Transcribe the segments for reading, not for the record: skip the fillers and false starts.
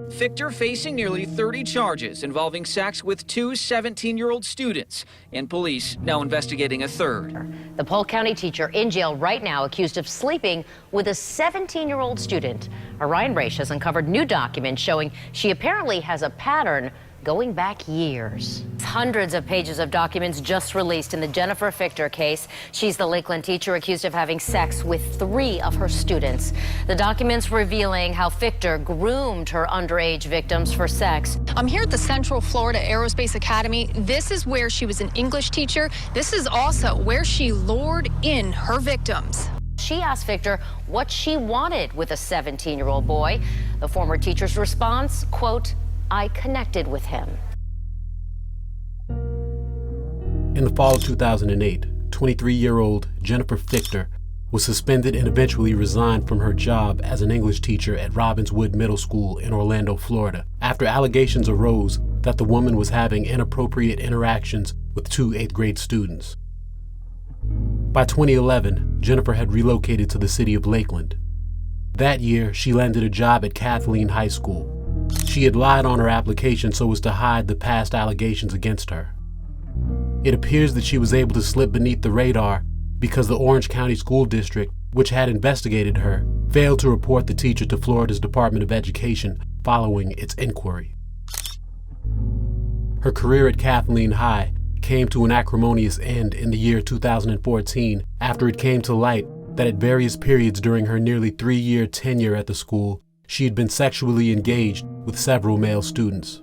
Fichter facing nearly 30 charges involving sex with two 17-year-old students, and police now investigating a third. The Polk County teacher in jail right now accused of sleeping with a 17-year-old student. Orion Race has uncovered new documents showing she apparently has a pattern going back years. Hundreds of pages of documents just released in the Jennifer Fichter case. She's the Lakeland teacher accused of having sex with 3 of her students. The documents revealing how Fichter groomed her underage victims for sex. I'm here at the Central Florida Aerospace Academy. This is where she was an English teacher. This is also where she lured in her victims. She asked Fichter what she wanted with a 17-year-old boy. The former teacher's response, quote, "I connected with him." In the fall of 2008, 23-year-old Jennifer Fichter was suspended and eventually resigned from her job as an English teacher at Robbinswood Middle School in Orlando, Florida, after allegations arose that the woman was having inappropriate interactions with 2 8th-grade students. By 2011, Jennifer had relocated to the city of Lakeland. That year, she landed a job at Kathleen High School. She had lied on her application so as to hide the past allegations against her. It appears that she was able to slip beneath the radar because the Orange County School District, which had investigated her, failed to report the teacher to Florida's Department of Education following its inquiry. Her career at Kathleen High came to an acrimonious end in the year 2014 after it came to light that at various periods during her nearly 3-year tenure at the school, she had been sexually engaged with several male students.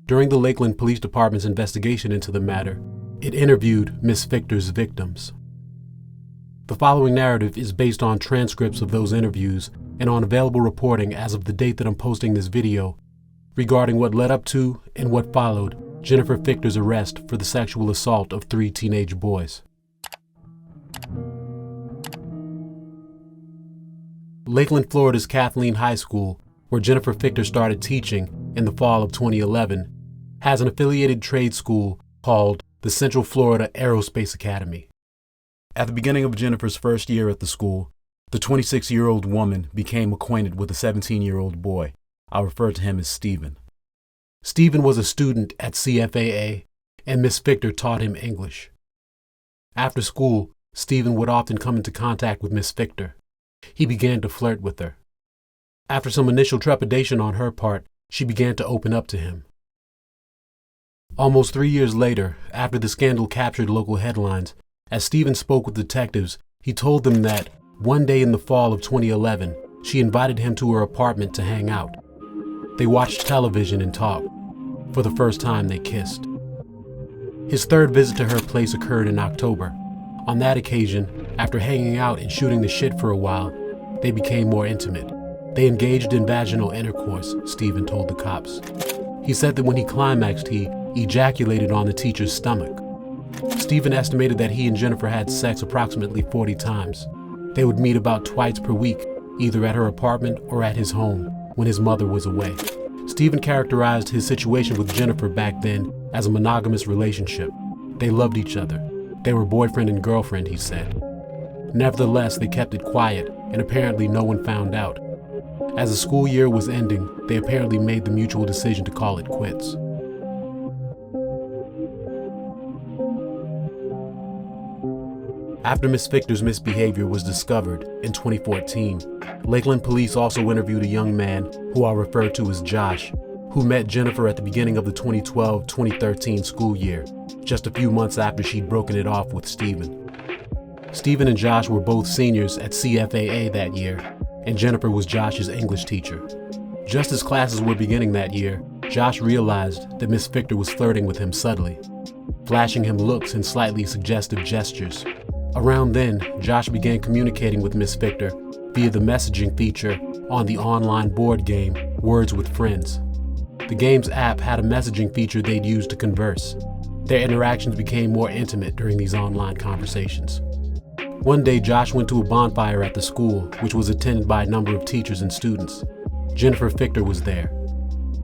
During the Lakeland Police Department's investigation into the matter, it interviewed Miss Fichter's victims. The following narrative is based on transcripts of those interviews and on available reporting as of the date that I'm posting this video regarding what led up to and what followed Jennifer Fichter's arrest for the sexual assault of 3 teenage boys. Lakeland, Florida's Kathleen High School, where Jennifer Fichter started teaching in the fall of 2011, has an affiliated trade school called the Central Florida Aerospace Academy. At the beginning of Jennifer's first year at the school, the 26-year-old woman became acquainted with a 17-year-old boy. I'll refer to him as Stephen. Stephen was a student at CFAA, and Miss Fichter taught him English. After school, Stephen would often come into contact with Miss Fichter. He began to flirt with her. After some initial trepidation on her part, she began to open up to him. Almost 3 years later, after the scandal captured local headlines, as Stephen spoke with detectives, he told them that one day in the fall of 2011, she invited him to her apartment to hang out. They watched television and talked. For the first time, they kissed. His third visit to her place occurred in October. On that occasion, after hanging out and shooting the shit for a while, they became more intimate. They engaged in vaginal intercourse, Stephen told the cops. He said that when he climaxed, he ejaculated on the teacher's stomach. Stephen estimated that he and Jennifer had sex approximately 40 times. They would meet about twice per week, either at her apartment or at his home, when his mother was away. Stephen characterized his situation with Jennifer back then as a monogamous relationship. They loved each other. They were boyfriend and girlfriend, he said. Nevertheless, they kept it quiet, and apparently no one found out. As the school year was ending, they apparently made the mutual decision to call it quits. After Miss Fichter's misbehavior was discovered in 2014, Lakeland police also interviewed a young man who I'll refer to as Josh, who met Jennifer at the beginning of the 2012-2013 school year, just a few months after she'd broken it off with Stephen. Stephen and Josh were both seniors at CFAA that year, and Jennifer was Josh's English teacher. Just as classes were beginning that year, Josh realized that Miss Fichter was flirting with him subtly, flashing him looks and slightly suggestive gestures. Around then, Josh began communicating with Miss Fichter via the messaging feature on the online board game Words with Friends. The game's app had a messaging feature they'd use to converse. Their interactions became more intimate during these online conversations. One day, Josh went to a bonfire at the school, which was attended by a number of teachers and students. Jennifer Fichter was there.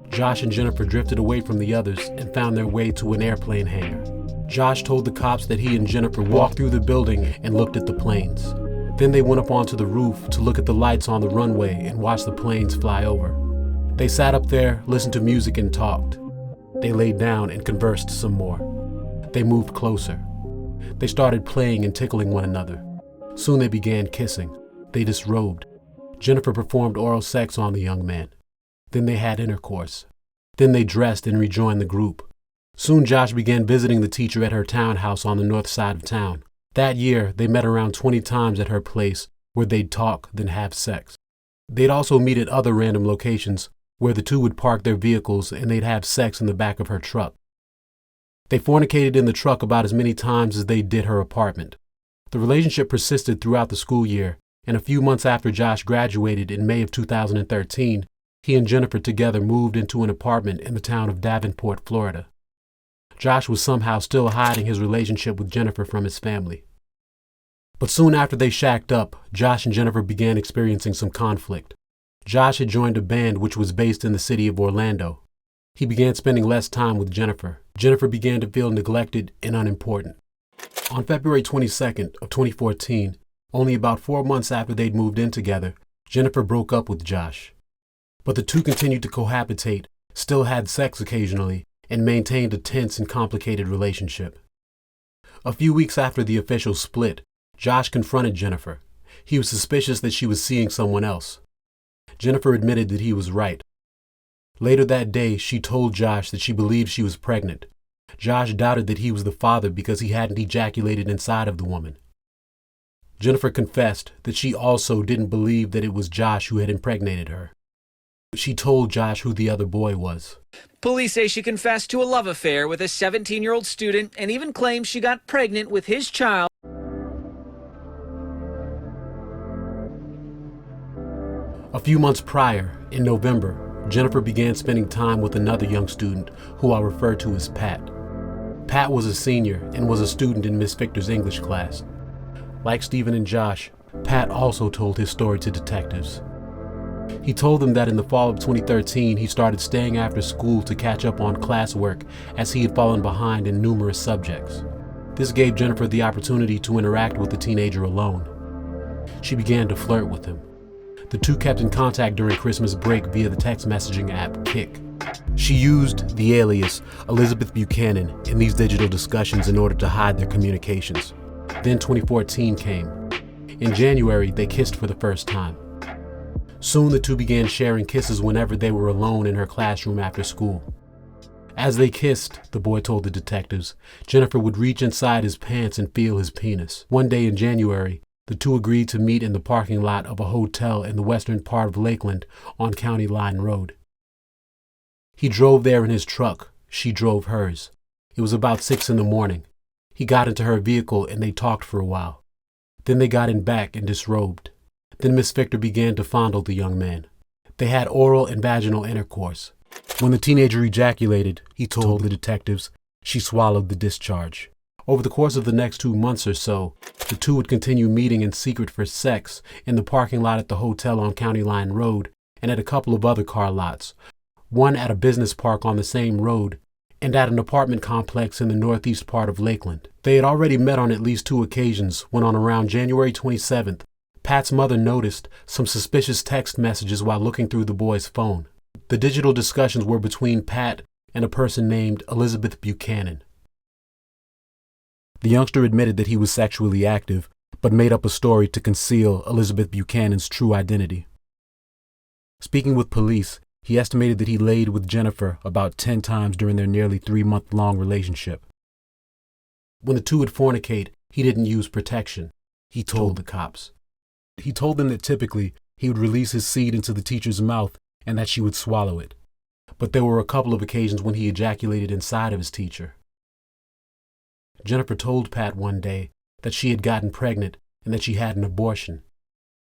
Josh and Jennifer drifted away from the others and found their way to an airplane hangar. Josh told the cops that he and Jennifer walked through the building and looked at the planes. Then they went up onto the roof to look at the lights on the runway and watch the planes fly over. They sat up there, listened to music, and talked. They laid down and conversed some more. They moved closer. They started playing and tickling one another. Soon they began kissing. They disrobed. Jennifer performed oral sex on the young man. Then they had intercourse. Then they dressed and rejoined the group. Soon Josh began visiting the teacher at her townhouse on the north side of town. That year, they met around 20 times at her place, where they'd talk, then have sex. They'd also meet at other random locations, where the two would park their vehicles and they'd have sex in the back of her truck. They fornicated in the truck about as many times as they did her apartment. The relationship persisted throughout the school year, and a few months after Josh graduated in May of 2013, he and Jennifer together moved into an apartment in the town of Davenport, Florida. Josh was somehow still hiding his relationship with Jennifer from his family. But soon after they shacked up, Josh and Jennifer began experiencing some conflict. Josh had joined a band which was based in the city of Orlando. He began spending less time with Jennifer. Jennifer began to feel neglected and unimportant. On February 22nd of 2014, only about 4 months after they'd moved in together, Jennifer broke up with Josh. But the two continued to cohabitate, still had sex occasionally, and maintained a tense and complicated relationship. A few weeks after the official split, Josh confronted Jennifer. He was suspicious that she was seeing someone else. Jennifer admitted that he was right. Later that day, she told Josh that she believed she was pregnant. Josh doubted that he was the father because he hadn't ejaculated inside of the woman. Jennifer confessed that she also didn't believe that it was Josh who had impregnated her. She told Josh who the other boy was. Police say she confessed to a love affair with a 17-year-old student and even claims she got pregnant with his child. A few months prior, in November, Jennifer began spending time with another young student who I'll refer to as Pat. Pat was a senior and was a student in Miss Fichter's English class. Like Stephen and Josh, Pat also told his story to detectives. He told them that in the fall of 2013, he started staying after school to catch up on classwork as he had fallen behind in numerous subjects. This gave Jennifer the opportunity to interact with the teenager alone. She began to flirt with him. The two kept in contact during Christmas break via the text messaging app Kik. She used the alias Elizabeth Buchanan in these digital discussions in order to hide their communications. Then 2014 came. In January, they kissed for the first time. Soon the two began sharing kisses whenever they were alone in her classroom after school. As they kissed, the boy told the detectives, Jennifer would reach inside his pants and feel his penis. One day in January, the two agreed to meet in the parking lot of a hotel in the western part of Lakeland on County Line Road. He drove there in his truck. She drove hers. It was about 6 a.m. He got into her vehicle and they talked for a while. Then they got in back and disrobed. Then Miss Fichter began to fondle the young man. They had oral and vaginal intercourse. When the teenager ejaculated, he told the detectives, she swallowed the discharge. Over the course of the next 2 months or so, the two would continue meeting in secret for sex in the parking lot at the hotel on County Line Road and at a couple of other car lots, one at a business park on the same road and at an apartment complex in the northeast part of Lakeland. They had already met on at least 2 occasions when on around January 27th, Pat's mother noticed some suspicious text messages while looking through the boy's phone. The digital discussions were between Pat and a person named Elizabeth Buchanan. The youngster admitted that he was sexually active, but made up a story to conceal Elizabeth Buchanan's true identity. Speaking with police, he estimated that he laid with Jennifer about 10 times during their nearly 3-month-long relationship. When the two would fornicate, he didn't use protection, he told the cops. He told them that typically he would release his seed into the teacher's mouth and that she would swallow it. But there were a couple of occasions when he ejaculated inside of his teacher. Jennifer told Pat one day that she had gotten pregnant and that she had an abortion.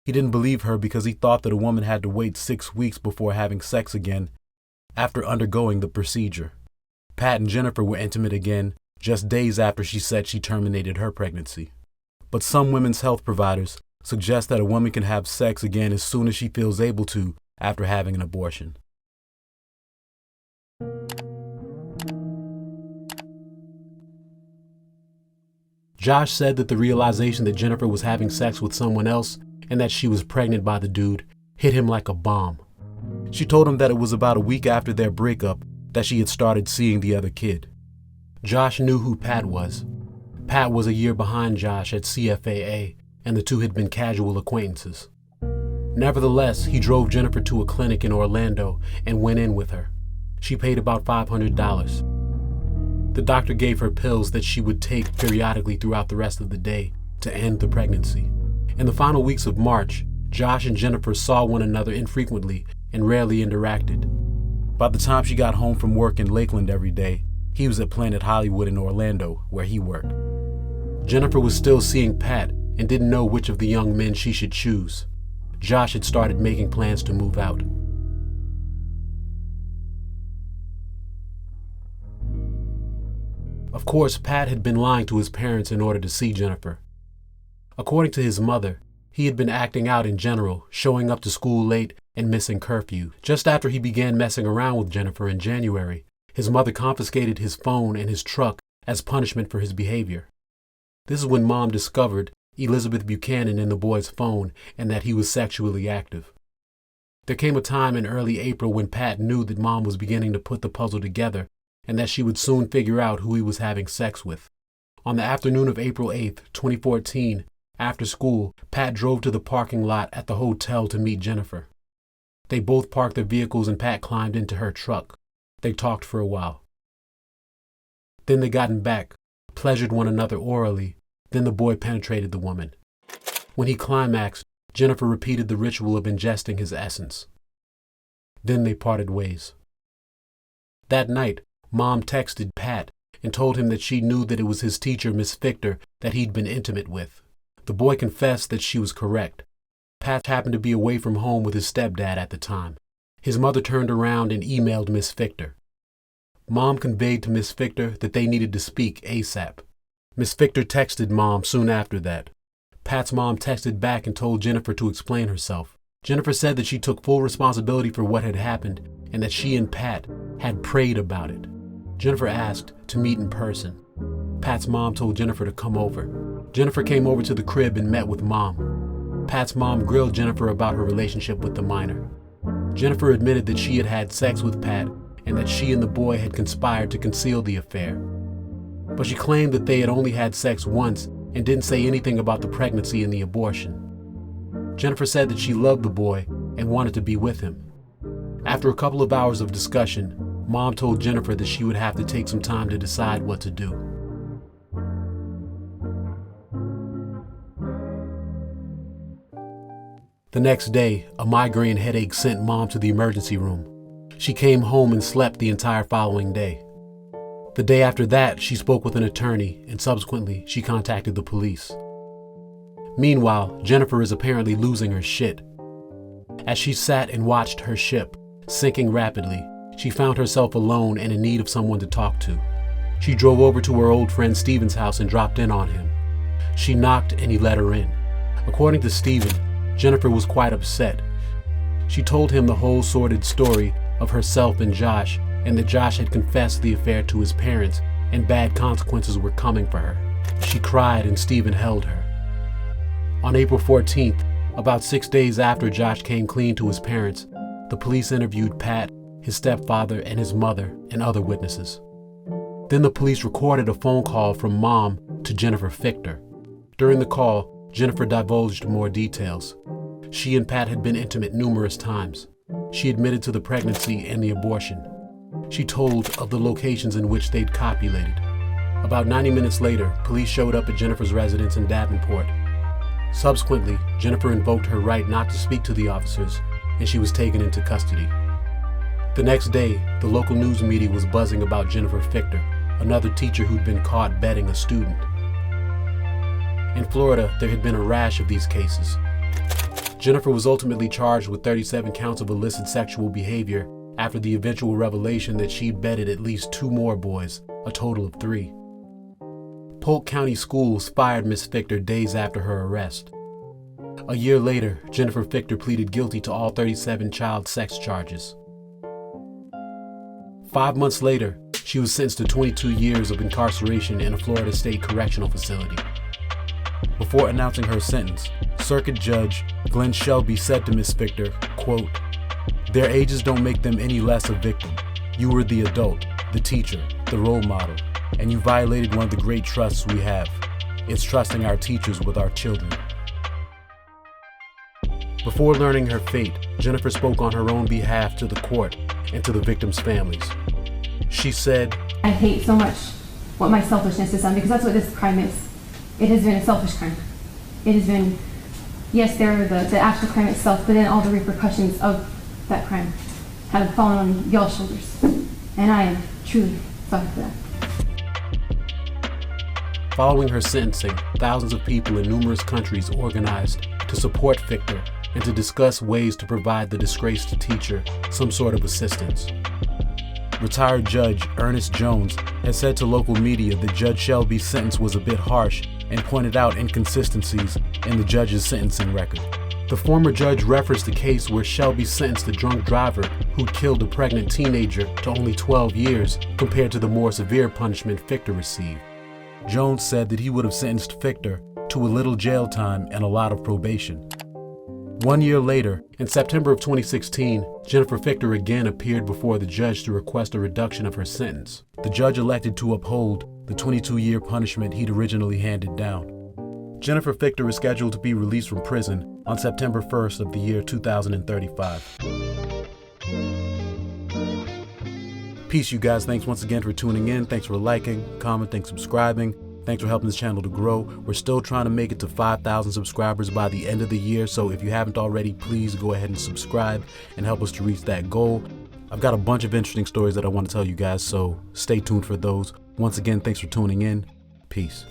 He didn't believe her because he thought that a woman had to wait 6 weeks before having sex again after undergoing the procedure. Pat and Jennifer were intimate again just days after she said she terminated her pregnancy. But some women's health providers suggest that a woman can have sex again as soon as she feels able to after having an abortion. Josh said that the realization that Jennifer was having sex with someone else and that she was pregnant by the dude hit him like a bomb. She told him that it was about a week after their breakup that she had started seeing the other kid. Josh knew who Pat was. Pat was a year behind Josh at CFAA, and the two had been casual acquaintances. Nevertheless, he drove Jennifer to a clinic in Orlando and went in with her. She paid about $500. The doctor gave her pills that she would take periodically throughout the rest of the day to end the pregnancy. In the final weeks of March, Josh and Jennifer saw one another infrequently and rarely interacted. By the time she got home from work in Lakeland every day, he was at Planet Hollywood in Orlando, where he worked. Jennifer was still seeing Pat and didn't know which of the young men she should choose. Josh had started making plans to move out. Of course, Pat had been lying to his parents in order to see Jennifer. According to his mother, he had been acting out in general, showing up to school late and missing curfew. Just after he began messing around with Jennifer in January, his mother confiscated his phone and his truck as punishment for his behavior. This is when Mom discovered Elizabeth Buchanan in the boy's phone and that he was sexually active. There came a time in early April when Pat knew that Mom was beginning to put the puzzle together and that she would soon figure out who he was having sex with. On the afternoon of April 8th, 2014, after school, Pat drove to the parking lot at the hotel to meet Jennifer. They both parked their vehicles and Pat climbed into her truck. They talked for a while. Then they got in back, pleasured one another orally, then the boy penetrated the woman. When he climaxed, Jennifer repeated the ritual of ingesting his essence. Then they parted ways. That night, Mom texted Pat and told him that she knew that it was his teacher, Miss Fichter, that he'd been intimate with. The boy confessed that she was correct. Pat happened to be away from home with his stepdad at the time. His mother turned around and emailed Miss Fichter. Mom conveyed to Miss Fichter that they needed to speak ASAP. Miss Fichter texted Mom soon after that. Pat's mom texted back and told Jennifer to explain herself. Jennifer said that she took full responsibility for what had happened and that she and Pat had prayed about it. Jennifer asked to meet in person. Pat's mom told Jennifer to come over. Jennifer came over to the crib and met with Mom. Pat's mom grilled Jennifer about her relationship with the minor. Jennifer admitted that she had had sex with Pat and that she and the boy had conspired to conceal the affair. But she claimed that they had only had sex once and didn't say anything about the pregnancy and the abortion. Jennifer said that she loved the boy and wanted to be with him. After a couple of hours of discussion, Mom told Jennifer that she would have to take some time to decide what to do. The next day, a migraine headache sent Mom to the emergency room. She came home and slept the entire following day. The day after that, she spoke with an attorney and subsequently she contacted the police. Meanwhile, Jennifer is apparently losing her shit. As she sat and watched her ship sinking rapidly, she found herself alone and in need of someone to talk to. She drove over to her old friend Steven's house and dropped in on him. She knocked and he let her in. According to Steven, Jennifer was quite upset. She told him the whole sordid story of herself and Josh, and that Josh had confessed the affair to his parents and bad consequences were coming for her. She cried and Steven held her. On April 14th, about 6 days after Josh came clean to his parents, the police interviewed Pat, his stepfather, and his mother, and other witnesses. Then the police recorded a phone call from Mom to Jennifer Fichter. During the call, Jennifer divulged more details. She and Pat had been intimate numerous times. She admitted to the pregnancy and the abortion. She told of the locations in which they'd copulated. About 90 minutes later, police showed up at Jennifer's residence in Davenport. Subsequently, Jennifer invoked her right not to speak to the officers, and she was taken into custody. The next day, the local news media was buzzing about Jennifer Fichter, another teacher who'd been caught bedding a student. In Florida, there had been a rash of these cases. Jennifer was ultimately charged with 37 counts of illicit sexual behavior after the eventual revelation that she'd bedded at least 2 more boys, a total of 3. Polk County schools fired Miss Fichter days after her arrest. A year later, Jennifer Fichter pleaded guilty to all 37 child sex charges. 5 months later, she was sentenced to 22 years of incarceration in a Florida State correctional facility. Before announcing her sentence, Circuit Judge Glenn Shelby said to Miss Fichter, quote, Their ages don't make them any less a victim. You were the adult, the teacher, the role model, and you violated one of the great trusts we have. It's trusting our teachers with our children. Before learning her fate, Jennifer spoke on her own behalf to the court and to the victims' families. She said, I hate so much what my selfishness has done, because that's what this crime is. It has been a selfish crime. It has been, yes, there are the actual crime itself, but then all the repercussions of that crime have fallen on y'all's shoulders. And I am truly sorry for that. Following her sentencing, thousands of people in numerous countries organized to support Fichter and to discuss ways to provide the disgraced teacher some sort of assistance. Retired Judge Ernest Jones has said to local media that Judge Shelby's sentence was a bit harsh and pointed out inconsistencies in the judge's sentencing record. The former judge referenced a case where Shelby sentenced a drunk driver who killed a pregnant teenager to only 12 years compared to the more severe punishment Fichter received. Jones said that he would have sentenced Fichter to a little jail time and a lot of probation. 1 year later, in September of 2016, Jennifer Fichter again appeared before the judge to request a reduction of her sentence. The judge elected to uphold the 22-year punishment he'd originally handed down. Jennifer Fichter is scheduled to be released from prison on September 1st of the year 2035. Peace, you guys. Thanks once again for tuning in. Thanks for liking, commenting, subscribing. Thanks for helping this channel to grow. We're still trying to make it to 5,000 subscribers by the end of the year, so if you haven't already, please go ahead and subscribe and help us to reach that goal. I've got a bunch of interesting stories that I want to tell you guys, so stay tuned for those. Once again, thanks for tuning in. Peace.